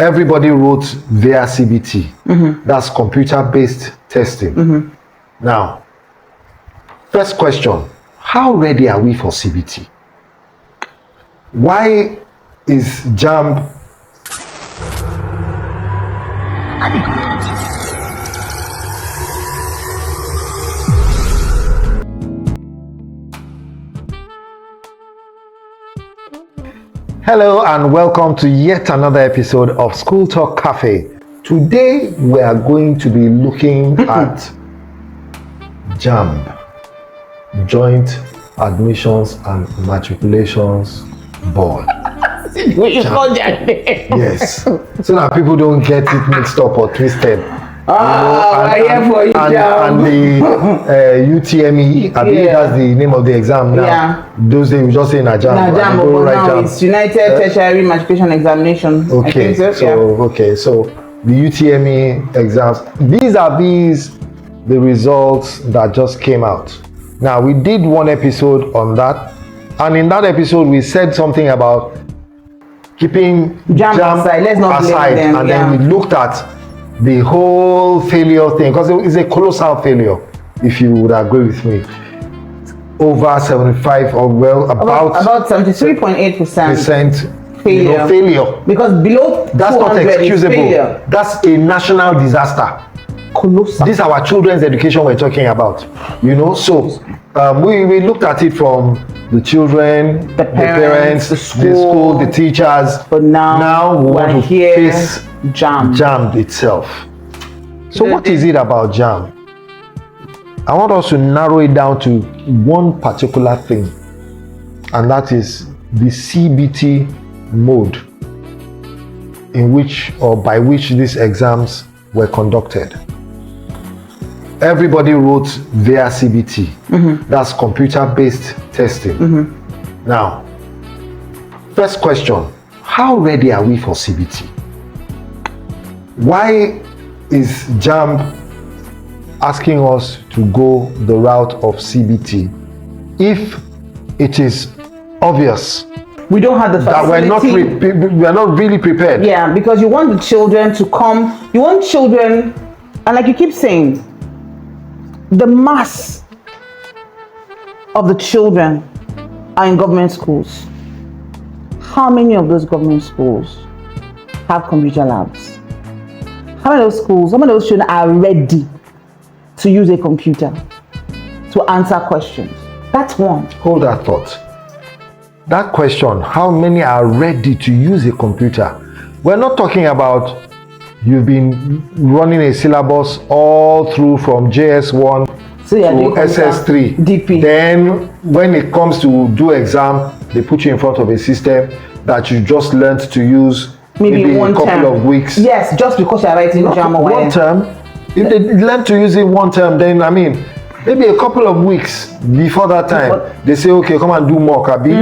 everybody wrote via CBT. That's computer-based testing. Now, first question, how ready are we for CBT? Why is JAMB Hello and welcome to yet another episode of SchoolTalk Cafe. Today we are going to be looking at JAMB, Joint Admissions and Matriculations Board. We should call that name. Yes, so that people don't get it mixed up or twisted. I'm here for you, and the UTME, I believe that's the name of the exam now. Yeah. Those days we just say JAMB. Now it's United Tertiary Matriculation Examination. Okay, so the UTME exams. These are the results that just came out. Now we did one episode on that, and in that episode we said something about keeping JAMB aside, and then we looked at the whole failure thing, because it's a colossal failure, if you would agree with me. Over 75 or about 73.8% failure. Failure. Because below that's 200 not excusable. is failure. That's a national disaster. Colossal. These are our children's education we're talking about. So we looked at it from the children, the parents, the school, the teachers. But now we want to face JAMB itself. So what is it about JAMB? I want us to narrow it down to one particular thing, and that is the CBT mode in which or by which these exams were conducted. Everybody wrote via CBT. That's computer-based testing. Now, first question, how ready are we for CBT? Why is JAMB asking us to go the route of CBT if it is obvious we don't have the facility, that we're not really prepared? Yeah, because you want the children to come, you want children, and like you keep saying, the mass of the children are in government schools. How many of those government schools have computer labs? How many of those schools, how many of those children are ready to use a computer to answer questions? That's one. Hold that thought. That question, how many are ready to use a computer? We're not talking about you've been running a syllabus all through from JS1 to SS3. DP. Then when it comes to do exam, they put you in front of a system that you just learned to use maybe a couple of weeks. Yes, just because you're writing JAMB. One term. If they learn to use it one term, then maybe a couple of weeks before that time, they say, okay, come and do mock, Abi.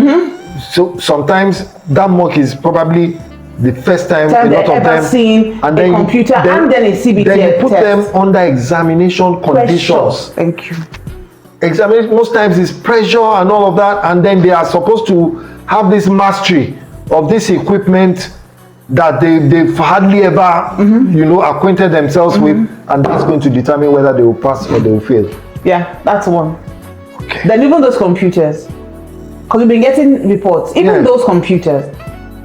So sometimes that mock is probably the first time a lot of them seen and then a computer and then a CBT then you put them under examination conditions. Thank you. Examination most times is pressure and all of that, and then they are supposed to have this mastery of this equipment that they've hardly ever acquainted themselves with, and that's going to determine whether they will pass or they will fail. Yeah, that's one. Okay. Then even those computers, because we've been getting reports, even those computers,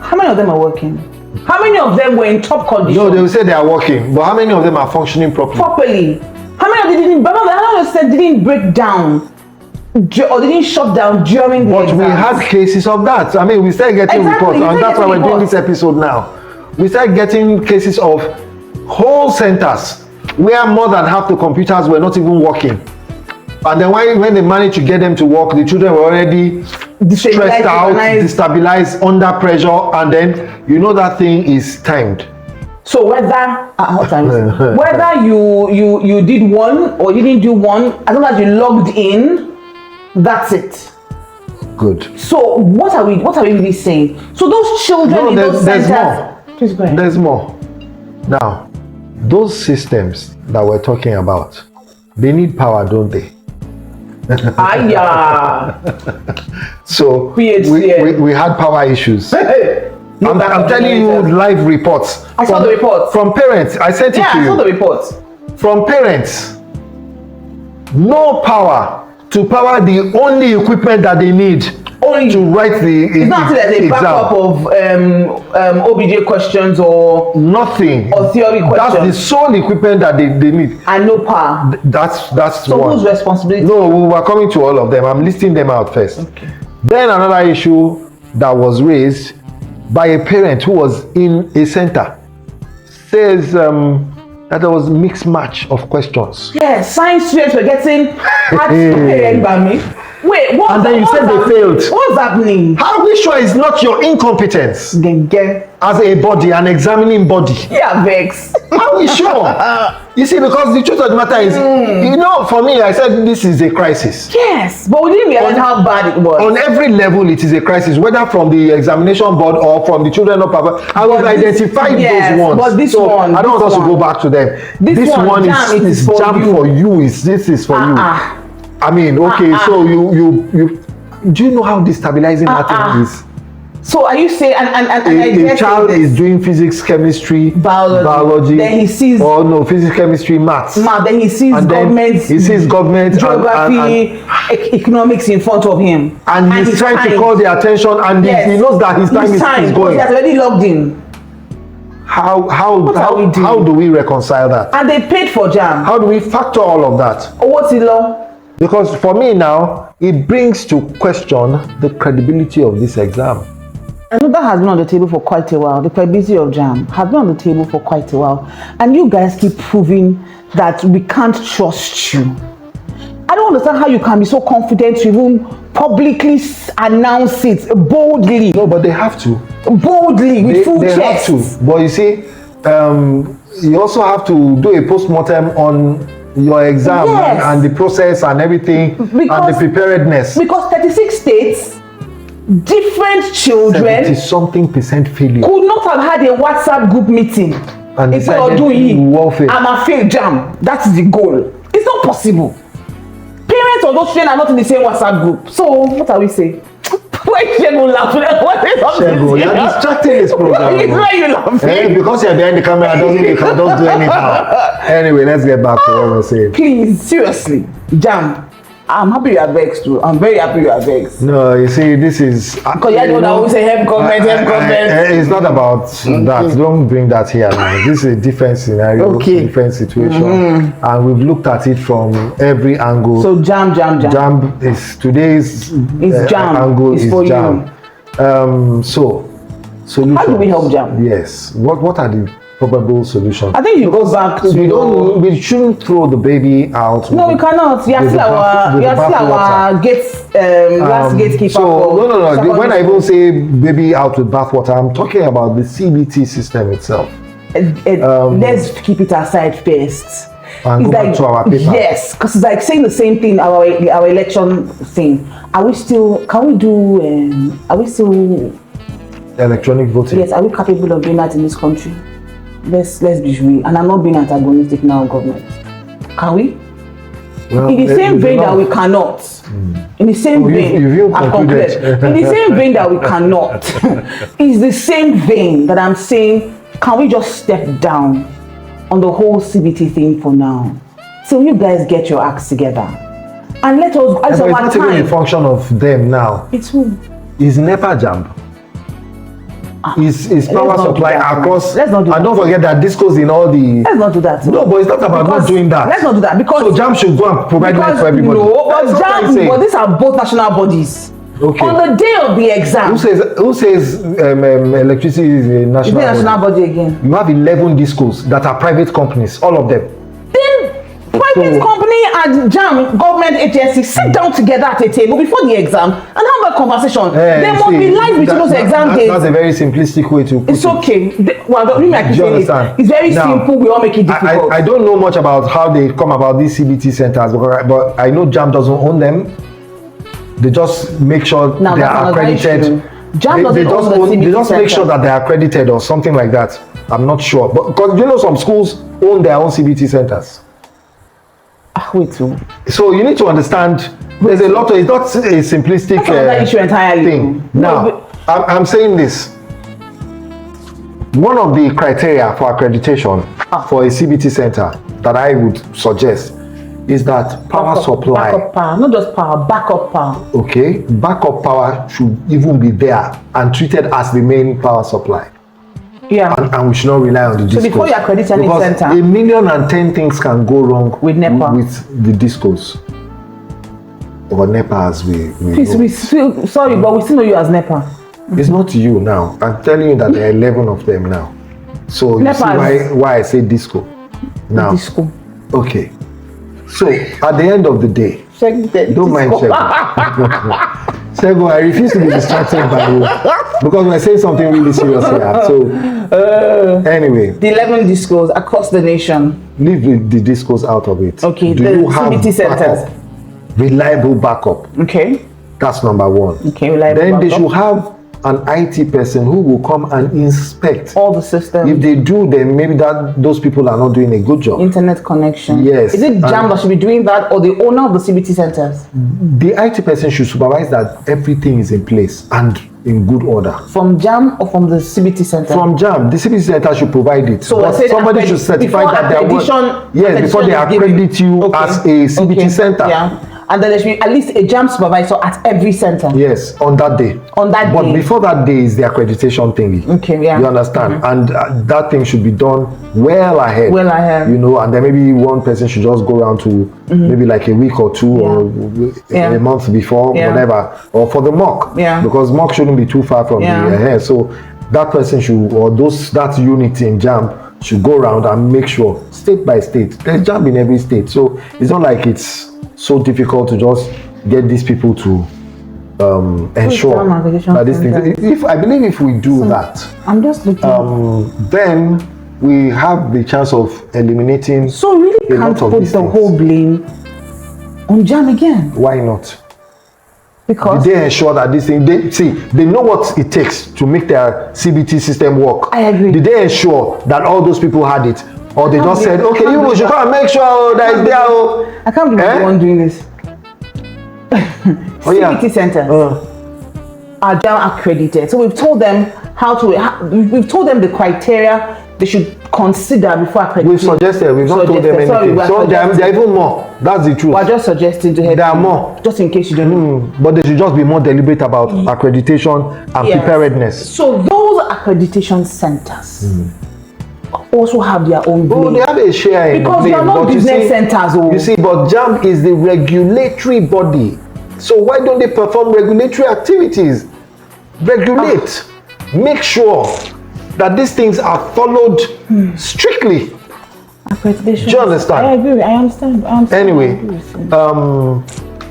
how many of them are working? How many of them were in top condition? No, they will say they are working, but how many of them are functioning properly? How many of them didn't break down or didn't shut down during the exams? But we had cases of that. We started getting reports, and that's why we're doing this episode now. We started getting cases of whole centers where more than half the computers were not even working. And then when they managed to get them to work, the children were already stressed out, destabilized, under pressure, and then that thing is timed. So whether you did one or you didn't do one, as long as you logged in, that's it. Good. So what are we really saying? So those children in those centers. Please go ahead. There's more. Now, those systems that we're talking about, they need power, don't they? Yeah. So we had power issues. I'm telling you live reports. I saw the reports. From parents. I sent it to you. Yeah, I saw the reports. From parents. No power to power the only equipment that they need to write the exam. It's not like a backup of OBJ questions or nothing. Or theory questions. That's the sole equipment that they need. And no power. That's so one. Whose responsibility? No, we were coming to all of them. I'm listing them out first. Okay. Then another issue that was raised by a parent who was in a center says that there was mixed match of questions. Yes, science students were getting by me. Wait, what? And then you said they failed. What's happening? How are we sure it's not your incompetence as a body, an examining body? Yeah, vex. How are we sure? You see, because the truth of the matter is, you know, for me, I said this is a crisis. Yes, but we didn't realize how bad it was. On every level, it is a crisis, whether from the examination board or from the children of Papa. I will identify those ones. But this one, I don't want us to go back to them. This one is JAMB for you. This is for you. I mean, okay, so you do you know how destabilizing that thing is? So are you saying a child is doing physics, chemistry, biology, then he sees physics, chemistry, maths. Then he sees government, geography, economics in front of him, and he's trying to call the attention, and he knows that his time is going. He has already logged in. How do we reconcile that? And they paid for JAMB. How do we factor all of that? What's the law? Because for me now, it brings to question the credibility of this exam. I know that has been on the table for quite a while. The credibility of JAMB has been on the table for quite a while. And you guys keep proving that we can't trust you. I don't understand how you can be so confident to even publicly announce it boldly. No, but they have to. Boldly, with full chest. They have to. But you see, you also have to do a post-mortem on your exam and the process and everything and the preparedness. Because 36 states, different children, 70-something% failure, could not have had a WhatsApp group meeting and if we are doing it. I'm a failed JAMB. That's the goal. It's not possible. Parents of those children are not in the same WhatsApp group. So what are we saying? Why Shego laughing? Shego, you're distracting this program. Why are you laughing? Because you're behind the camera, doesn't mean you can just do anything. Anyway, let's get back to what we're saying. Please, seriously, JAMB. I'm happy you are vexed too. I'm very happy you are vexed. No, you see, this is because you're the one that will say help government. It's not about that. Don't bring that here now. This is a different scenario, different situation, and we've looked at it from every angle. So JAMB is today's JAMB angle is for JAMB. So how do we help JAMB? Yes. What are the probable solutions? I think you go back to we shouldn't throw the baby out. No, we cannot. You are still our last gatekeeper. So no. When I even say baby out with bathwater, I'm talking about the CBT system itself. Let's keep it aside first. And go back to our paper. Yes, because it's like saying the same thing. Our election thing. Are we still electronic voting? Yes. Are we capable of doing that in this country? Let's be real. And I'm not being antagonistic now, government. Can we? Well, in the same vein that we cannot. In the same vein, I've concluded. In the same vein that we cannot. It's the same vein that I'm saying, can we just step down on the whole CBT thing for now? So you guys get your acts together. And let us, as our time. It's not even a function of them now. It's who? It's NEPA JAMB. Is power supply across. Let's not do that. And don't forget that this goes in all the. Let's not do that. No, but it's not about not doing that. Let's not do that because. So JAMB should go and provide light for everybody. No, but JAMB. But these are both national bodies. Okay. On the day of the exam. Who says electricity is a national body? National body again. You have 11 discos that are private companies, all of them. Then private company and JAMB government agency sit down together at a table before the exam and have a conversation. There must be light between those exam days. That's a very simplistic way to put it. It's okay. It's very simple. We all make it difficult. I don't know much about how they come about these CBT centers, but I know JAMB doesn't own them. They just make sure they are accredited. They just make sure that they are accredited or something like that. I'm not sure, but because some schools own their own CBT centers. Wait. So you need to understand. There's a lot of. It's not a simplistic issue entirely. thing. Now, I'm saying this. one of the criteria for accreditation for a CBT center that I would suggest is that power supply. Backup power, not just power, backup power. Okay, backup power should even be there and treated as the main power supply. Yeah. And we should not rely on the discos. So before you accredit any center, 1,010,000 things can go wrong with NEPA. With the discos. Or NEPA as we please, know. we still, sorry, but we still know you as NEPA. It's not you now. I'm telling you that there are 11 of them now. So you see why I say disco now. Disco. Okay. So at the end of the day, don't mind Shego. Shego, I refuse to be distracted by you because we're saying something really serious here. So anyway, the 11 discos across the nation. Leave the discos out of it. Okay. Do you have CBT centers? Reliable backup. Okay. That's number one. Okay, reliable then backup. They should have an IT person who will come and inspect all the systems. If they do, then maybe those people are not doing a good job. Internet connection. Yes. Is it JAMB that should be doing that, or the owner of the CBT centers? The IT person should supervise that everything is in place and in good order. From JAMB or from the CBT center? From JAMB. The CBT center should provide it. So but somebody should certify that they are. Yes, before they accredit you as a CBT center. Yeah. And then there should be at least a JAMB supervisor at every center. Yes, on that day. On that day. But before that day is the accreditation thingy. Okay, yeah. You understand? And that thing should be done well ahead. Well ahead. You know, and then maybe one person should just go around to maybe like a week or two or a month before, whatever, or for the mock. Yeah. Because mock shouldn't be too far from the hair. So that person should, or that unit in JAMB should go around and make sure, state by state, there's JAMB in every state. So it's not like it's so difficult to just get these people to ensure that these things. I believe if we do that, I'm just looking. then we have the chance of eliminating. So we really can't put the whole blame on JAMB again. Why not? Because they ensure that this thing, they know what it takes to make their CBT system work. I agree. Did they ensure that all those people had it? Or they just said, okay, you should come and make sure that it's there. I can't believe the one doing this. CBT centers are JAMB accredited. So we've told them we've told them the criteria they should consider before accrediting. We've suggested, we've not told them anything. Sorry, so there are even more. That's the truth. We're just suggesting to help. There are more. Just in case you don't know. But they should just be more deliberate about accreditation and preparedness. So those accreditation centers also have their own blame. Oh, they have a share in because they are not business centers. You see, but JAMB is the regulatory body. So why don't they perform regulatory activities? Regulate. Make sure that these things are followed strictly. Accreditation. Do you understand? I agree. I understand. Anyway,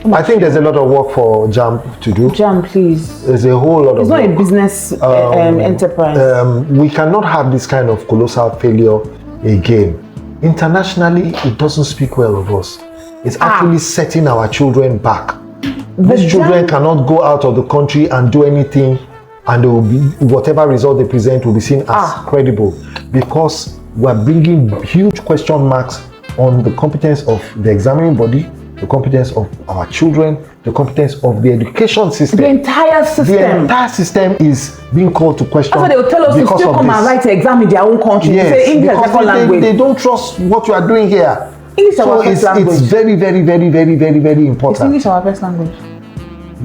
I think there's a lot of work for JAMB to do. JAMB, please. There's a whole lot of work. It's not a business enterprise. We cannot have this kind of colossal failure again. Internationally, it doesn't speak well of us. It's actually setting our children back. These children cannot go out of the country and do anything, and they will be, whatever result they present will be seen as credible, because we're bringing huge question marks on the competence of the examining body, the competence of our children, the competence of the education system. The entire system. The entire system is being called to question. That's why they will tell us to still come and write an exam in their own country. Yes, say English second language. They don't trust what you are doing here. English our first language. It's very, very, very, very, very, very important. It's English our first language.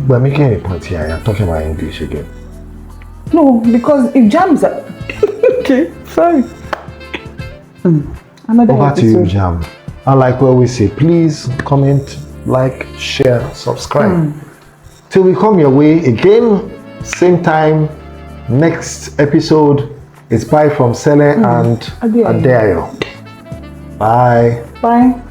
We're making a point here. You're talking about English again. No, because if JAMB is okay, sorry. Over to you, JAMB. And like we always say, please comment, like, share, subscribe. Till we come your way again, same time, next episode. It's bye from Sele and Adeayo. Bye. Bye.